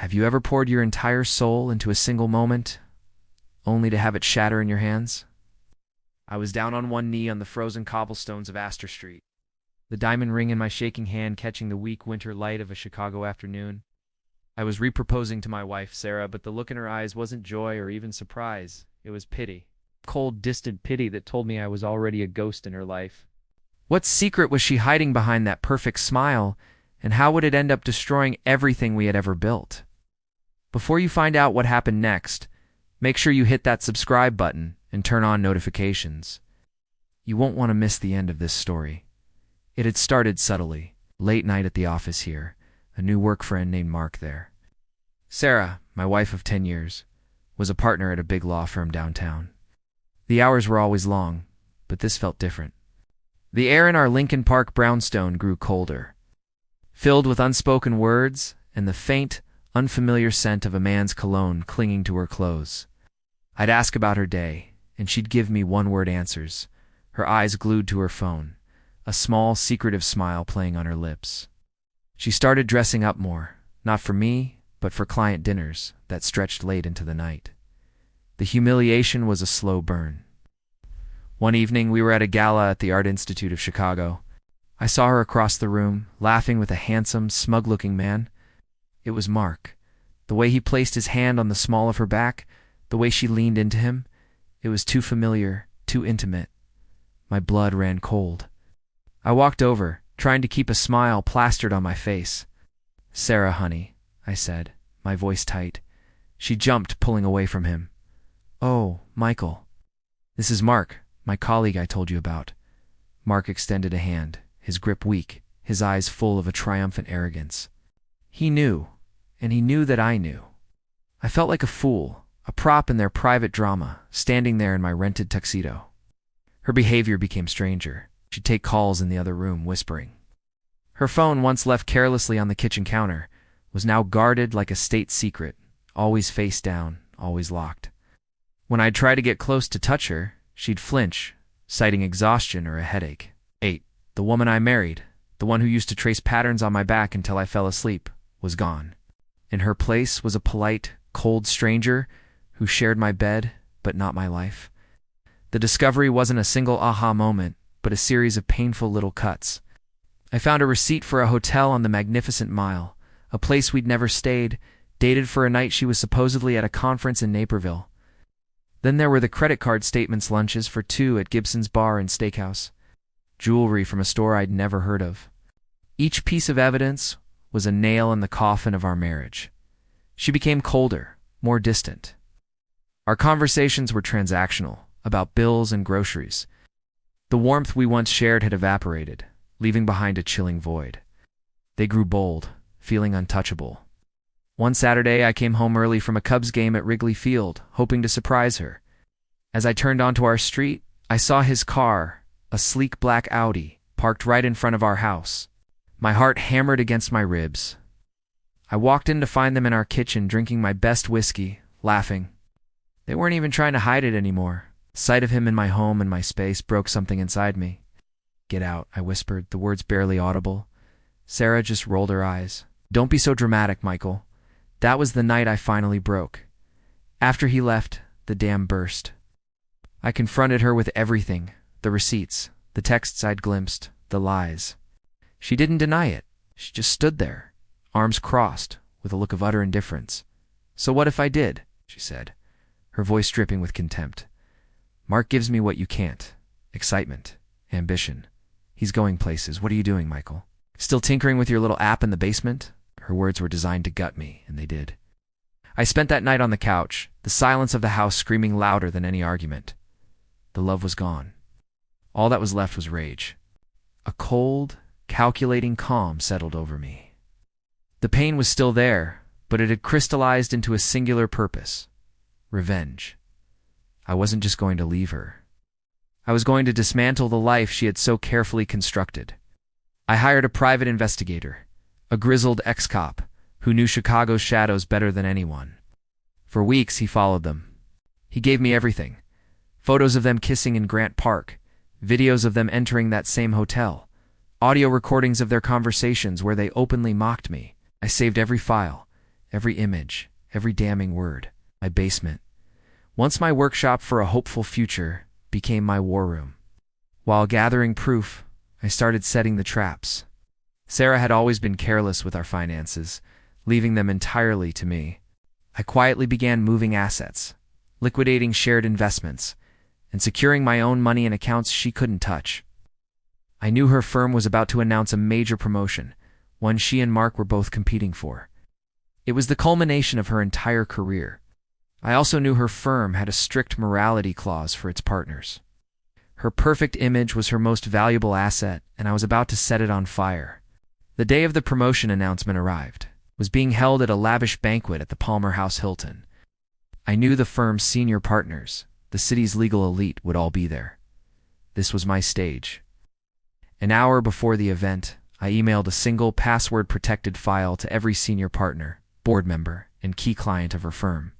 Have you ever poured your entire soul into a single moment, only to have it shatter in your hands? I was down on one knee on the frozen cobblestones of Astor Street, the diamond ring in my shaking hand catching the weak winter light of a Chicago afternoon. I was reproposing to my wife, Sarah, but the look in her eyes wasn't joy or even surprise. It was pity. Cold, distant pity that told me I was already a ghost in her life. What secret was she hiding behind that perfect smile, and how would it end up destroying everything we had ever built? Before you find out what happened next, make sure you hit that subscribe button and turn on notifications. You won't want to miss the end of this story. It had started subtly, late night at the office here, a new work friend named Mark there. Sarah, my wife of 10 years, was a partner at a big law firm downtown. The hours were always long, but this felt different. The air in our Lincoln Park brownstone grew colder, filled with unspoken words and the faint, unfamiliar scent of a man's cologne clinging to her clothes. I'd ask about her day, and she'd give me one-word answers, her eyes glued to her phone, a small, secretive smile playing on her lips. She started dressing up more, not for me, but for client dinners that stretched late into the night. The humiliation was a slow burn. One evening, we were at a gala at the Art Institute of Chicago. I saw her across the room, laughing with a handsome, smug-looking man. It was Mark. The way he placed his hand on the small of her back, the way she leaned into him, it was too familiar, too intimate. My blood ran cold. I walked over, trying to keep a smile plastered on my face. "Sarah, honey," I said, my voice tight. She jumped, pulling away from him. "Oh, Michael. This is Mark, my colleague I told you about." Mark extended a hand, his grip weak, his eyes full of a triumphant arrogance. He knew, and he knew that I knew. I felt like a fool, a prop in their private drama, standing there in my rented tuxedo. Her behavior became stranger. She'd take calls in the other room, whispering. Her phone, once left carelessly on the kitchen counter, was now guarded like a state secret, always face down, always locked. When I'd try to get close to touch her, she'd flinch, citing exhaustion or a headache. 8. The woman I married, the one who used to trace patterns on my back until I fell asleep, was gone. In her place was a polite, cold stranger who shared my bed, but not my life. The discovery wasn't a single aha moment, but a series of painful little cuts. I found a receipt for a hotel on the Magnificent Mile, a place we'd never stayed, dated for a night she was supposedly at a conference in Naperville. Then there were the credit card statements, lunches for 2 at Gibson's Bar and Steakhouse, jewelry from a store I'd never heard of. Each piece of evidence was a nail in the coffin of our marriage. She became colder, more distant. Our conversations were transactional, about bills and groceries. The warmth we once shared had evaporated, leaving behind a chilling void. They grew bold, feeling untouchable. One Saturday, I came home early from a Cubs game at Wrigley Field, hoping to surprise her. As I turned onto our street, I saw his car, a sleek black Audi, parked right in front of our house. My heart hammered against my ribs. I walked in to find them in our kitchen drinking my best whiskey, laughing. They weren't even trying to hide it anymore. Sight of him in my home and my space broke something inside me. "Get out," I whispered, the words barely audible. Sarah just rolled her eyes. "Don't be so dramatic, Michael." That was the night I finally broke. After he left, the dam burst. I confronted her with everything, the receipts, the texts I'd glimpsed, the lies. She didn't deny it. She just stood there, arms crossed, with a look of utter indifference. "So what if I did?" she said, her voice dripping with contempt. "Mark gives me what you can't. Excitement, ambition. He's going places. What are you doing, Michael? Still tinkering with your little app in the basement?" Her words were designed to gut me, and they did. I spent that night on the couch, the silence of the house screaming louder than any argument. The love was gone. All that was left was rage. A cold, calculating calm settled over me. The pain was still there, but it had crystallized into a singular purpose: revenge. I wasn't just going to leave her. I was going to dismantle the life she had so carefully constructed. I hired a private investigator, a grizzled ex-cop who knew Chicago's shadows better than anyone. For weeks, he followed them. He gave me everything: photos of them kissing in Grant Park, videos of them entering that same hotel, audio recordings of their conversations where they openly mocked me. I saved every file, every image, every damning word. My basement. Once my workshop for a hopeful future became my war room. While gathering proof, I started setting the traps. Sarah had always been careless with our finances, leaving them entirely to me. I quietly began moving assets, liquidating shared investments, and securing my own money in accounts she couldn't touch. I knew her firm was about to announce a major promotion, one she and Mark were both competing for. It was the culmination of her entire career. I also knew her firm had a strict morality clause for its partners. Her perfect image was her most valuable asset, and I was about to set it on fire. The day of the promotion announcement arrived. It was being held at a lavish banquet at the Palmer House Hilton. I knew the firm's senior partners, the city's legal elite, would all be there. This was my stage. An hour before the event, I emailed a single password-protected file to every senior partner, board member, and key client of her firm.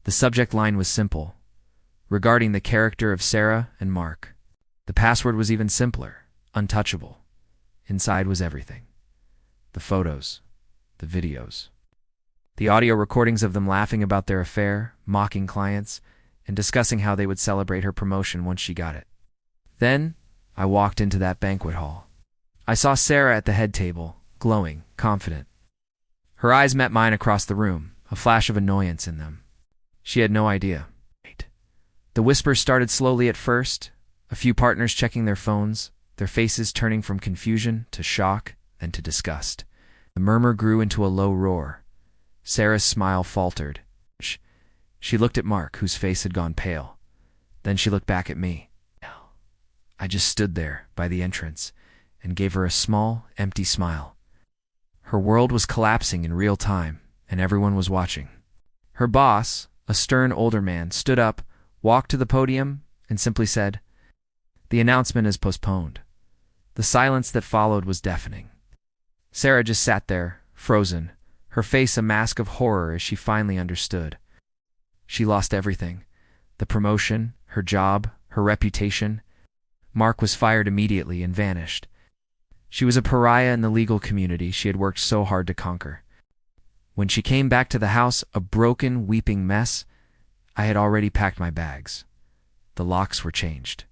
The subject line was simple: regarding the character of Sarah and Mark. The password was even simpler: untouchable. Inside was everything. The photos, the videos, the audio recordings of them laughing about their affair, mocking clients, and discussing how they would celebrate her promotion once she got it. Then, I walked into that banquet hall. I saw Sarah at the head table, glowing, confident. Her eyes met mine across the room, a flash of annoyance in them. She had no idea. The whispers started slowly at first, a few partners checking their phones, their faces turning from confusion to shock, then to disgust. The murmur grew into a low roar. Sarah's smile faltered. She looked at Mark, whose face had gone pale. Then she looked back at me. I just stood there, by the entrance, and gave her a small, empty smile. Her world was collapsing in real time, and everyone was watching. Her boss, a stern older man, stood up, walked to the podium, and simply said, "The announcement is postponed." The silence that followed was deafening. Sarah just sat there, frozen, her face a mask of horror as she finally understood. She lost everything: the promotion, her job, her reputation. Mark was fired immediately and vanished. She was a pariah in the legal community she had worked so hard to conquer. When she came back to the house, a broken, weeping mess, I had already packed my bags. The locks were changed.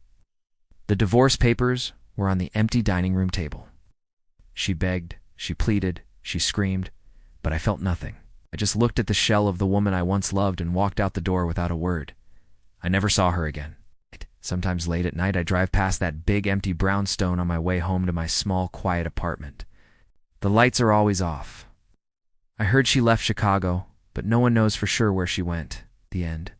The divorce papers were on the empty dining room table. She begged, she pleaded, she screamed, but I felt nothing. I just looked at the shell of the woman I once loved and walked out the door without a word. I never saw her again. Sometimes late at night I drive past that big empty brownstone on my way home to my small, quiet apartment. The lights are always off. I heard she left Chicago, but no one knows for sure where she went. The end.